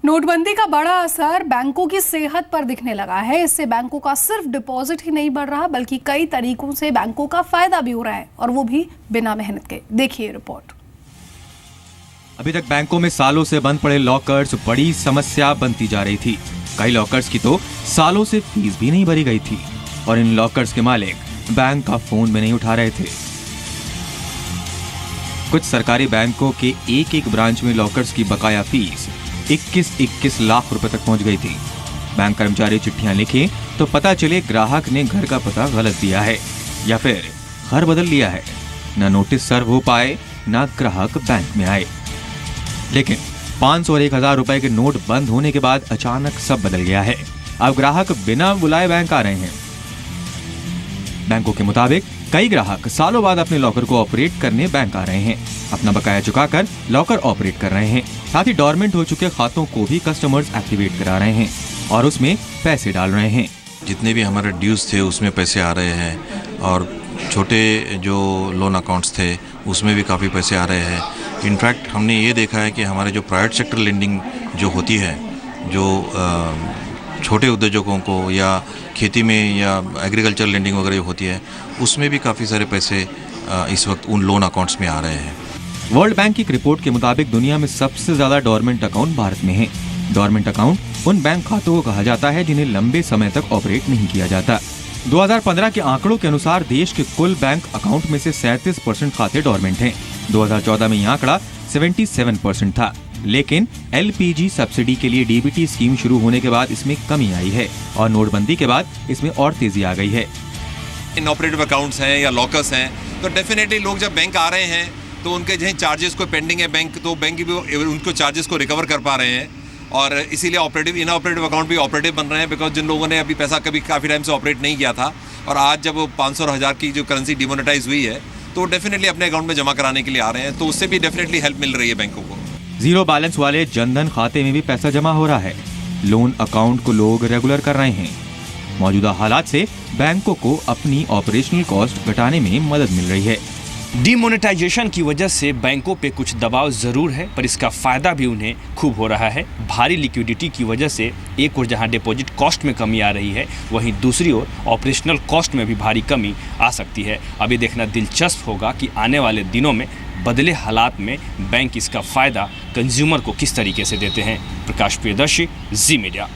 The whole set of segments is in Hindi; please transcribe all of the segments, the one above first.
नोटबंदी का बड़ा असर बैंकों की सेहत पर दिखने लगा है। इससे बैंकों का सिर्फ डिपॉजिट ही नहीं बढ़ रहा, बल्कि कई तरीकों से बैंकों का फायदा भी हो रहा है, और वो भी बिना मेहनत के। देखिए रिपोर्ट। अभी तक बैंकों में सालों से बंद पड़े लॉकर्स बड़ी समस्या बनती जा रही थी। कई लॉकर्स की तो सालों से फीस भी नहीं भरी गई थी, और इन लॉकर्स के मालिक बैंक का फोन भी नहीं उठा रहे थे। कुछ सरकारी बैंकों के एक एक ब्रांच में लॉकर्स की बकाया फीस 21 लाख रुपए तक पहुंच गई थी। बैंक कर्मचारी चिट्ठियां लिखे तो पता चले ग्राहक ने घर का पता गलत दिया है या फिर घर बदल लिया है। न नोटिस सर्व हो पाए, न ग्राहक बैंक में आए। लेकिन 500 और 1000 रुपए के नोट बंद होने के बाद अचानक सब बदल गया है। अब ग्राहक बिना बुलाए बैंक आ रहे हैं। बैंकों के मुताबिक कई ग्राहक सालों बाद अपने लॉकर को ऑपरेट करने बैंक आ रहे हैं। अपना बकाया चुकाकर लॉकर ऑपरेट कर रहे हैं। साथ ही डोरमेंट हो चुके खातों को भी कस्टमर्स एक्टिवेट करा रहे हैं और उसमें पैसे डाल रहे हैं। जितने भी हमारे ड्यूज थे उसमें पैसे आ रहे हैं, और छोटे जो लोन अकाउंट्स थे उसमें भी काफ़ी पैसे आ रहे हैं। इनफैक्ट हमने ये देखा है कि हमारे जो प्राइवेट सेक्टर लेंडिंग जो होती है, जो छोटे उद्योगों को या खेती में या एग्रीकल्चर लेंडिंग वगैरह होती है, उसमें भी काफ़ी सारे पैसे इस वक्त उन लोन अकाउंट्स में आ रहे हैं। वर्ल्ड बैंक की रिपोर्ट के मुताबिक दुनिया में सबसे ज्यादा डोरमेंट अकाउंट भारत में है। डोरमेंट अकाउंट उन बैंक खातों को कहा जाता है जिन्हें लंबे समय तक ऑपरेट नहीं किया जाता। 2015 के आंकड़ों के अनुसार देश के कुल बैंक अकाउंट में से 37% खाते डोरमेंट हैं। 2014 में यह आंकड़ा 77% था। लेकिन एलपीजी सब्सिडी के लिए डीबीटी स्कीम शुरू होने के बाद इसमें कमी आई है, और नोटबंदी के बाद इसमें और तेजी आ गई है। इनऑपरेटिव अकाउंट्स हैं या लॉकर्स हैं, तो डेफिनेटली लोग जब बैंक आ रहे हैं तो उनके जहाँ चार्जेस को पेंडिंग है बैंक, तो बैंक भी उनको चार्जेस को रिकवर कर पा रहे हैं, और इसीलिए ऑपरेटिव इनऑपरेटिव अकाउंट भी ऑपरेटिव बन रहे हैं। बिकॉज जिन लोगों ने अभी पैसा कभी काफ़ी टाइम से ऑपरेट नहीं किया था, और आज जब 500 और 1000 की जो करेंसी डिमोनेटाइज हुई है, तो डेफिनेटली अपने अकाउंट में जमा कराने के लिए आ रहे हैं, तो उससे भी डेफिनेटली हेल्प मिल रही है बैंकों को। जीरो बैलेंस वाले जनधन खाते में भी पैसा जमा हो रहा है। लोन अकाउंट को लोग रेगुलर कर रहे हैं। मौजूदा हालात से बैंकों को अपनी ऑपरेशनल कॉस्ट घटाने में मदद मिल रही है। डिमोनेटाइजेशन की वजह से बैंकों पे कुछ दबाव जरूर है, पर इसका फायदा भी उन्हें खूब हो रहा है। भारी लिक्विडिटी की वजह से एक ओर जहां डिपॉजिट कॉस्ट में कमी आ रही है, वहीं दूसरी ओर ऑपरेशनल कॉस्ट में भी भारी कमी आ सकती है। अभी देखना दिलचस्प होगा कि आने वाले दिनों में बदले हालात में बैंक इसका फायदा कंज्यूमर को किस तरीके से देते हैं। प्रकाश प्रियदर्शी, जी मीडिया।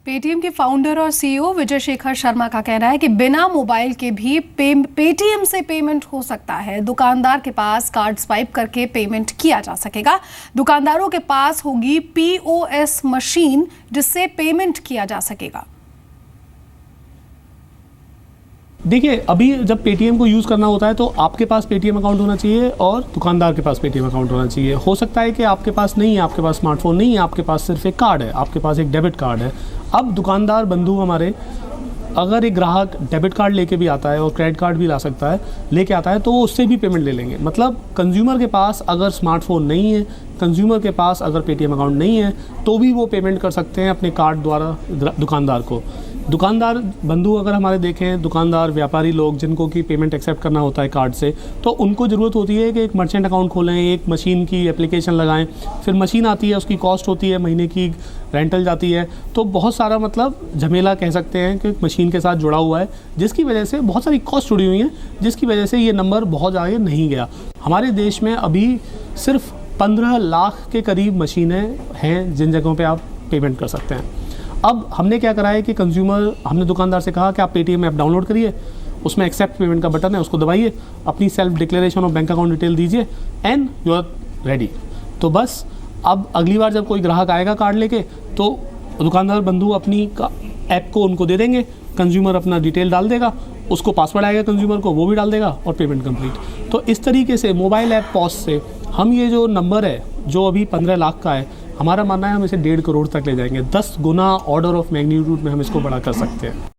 पेटीएम के फाउंडर और सीईओ विजय शेखर शर्मा का कहना है कि बिना मोबाइल के भी पेटीएम से पेमेंट हो सकता है। दुकानदार के पास कार्ड स्वाइप करके पेमेंट किया जा सकेगा। दुकानदारों के पास होगी पीओएस मशीन, जिससे पेमेंट किया जा सकेगा। देखिए, अभी जब पेटीएम को यूज़ करना होता है तो आपके पास पेटीएम अकाउंट होना चाहिए और दुकानदार के पास पेटीएम अकाउंट होना चाहिए। हो सकता है कि आपके पास नहीं है, आपके पास स्मार्टफोन नहीं है, आपके पास सिर्फ एक कार्ड है, आपके पास एक डेबिट कार्ड है। अब दुकानदार बंधु हमारे, अगर एक ग्राहक डेबिट कार्ड लेके भी आता है और क्रेडिट कार्ड भी ला सकता है, लेके आता है, तो वो उससे भी पेमेंट ले लेंगे। मतलब कंज्यूमर के पास अगर स्मार्टफोन नहीं है, कंज्यूमर के पास अगर पेटीएम अकाउंट नहीं है, तो भी वो पेमेंट कर सकते हैं अपने कार्ड द्वारा दुकानदार को। दुकानदार बंधु अगर हमारे देखें, दुकानदार व्यापारी लोग जिनको कि पेमेंट एक्सेप्ट करना होता है कार्ड से, तो उनको ज़रूरत होती है कि एक मर्चेंट अकाउंट खोलें, एक मशीन की एप्लीकेशन लगाएं, फिर मशीन आती है, उसकी कॉस्ट होती है, महीने की रेंटल जाती है, तो बहुत सारा मतलब झमेला कह सकते हैं कि मशीन के साथ जुड़ा हुआ है, जिसकी वजह से बहुत सारी कॉस्ट जुड़ी हुई हैं, जिसकी वजह से ये नंबर बहुत आगे नहीं गया। हमारे देश में अभी सिर्फ 15 लाख के करीब मशीनें हैं जिन जगहों पे आप पेमेंट कर सकते हैं। अब हमने क्या करा है कि हमने दुकानदार से कहा कि आप पेटीएम ऐप डाउनलोड करिए, उसमें एक्सेप्ट पेमेंट का बटन है, उसको दबाइए, अपनी सेल्फ डिक्लेरेशन और बैंक अकाउंट डिटेल दीजिए, एंड यू आर रेडी। तो बस अब अगली बार जब कोई ग्राहक आएगा कार्ड लेके, तो दुकानदार बंधु अपनी ऐप को उनको दे देंगे, कंज्यूमर अपना डिटेल डाल देगा, उसको पासवर्ड आएगा कंज्यूमर को, वो भी डाल देगा और पेमेंट कंप्लीट। तो इस तरीके से मोबाइल ऐप पॉस से हम ये जो नंबर है जो अभी 15 लाख का है, हमारा मानना है हम इसे 1.5 करोड़ तक ले जाएंगे। 10 गुना ऑर्डर ऑफ मैग्नीट्यूड में हम इसको बड़ा कर सकते हैं।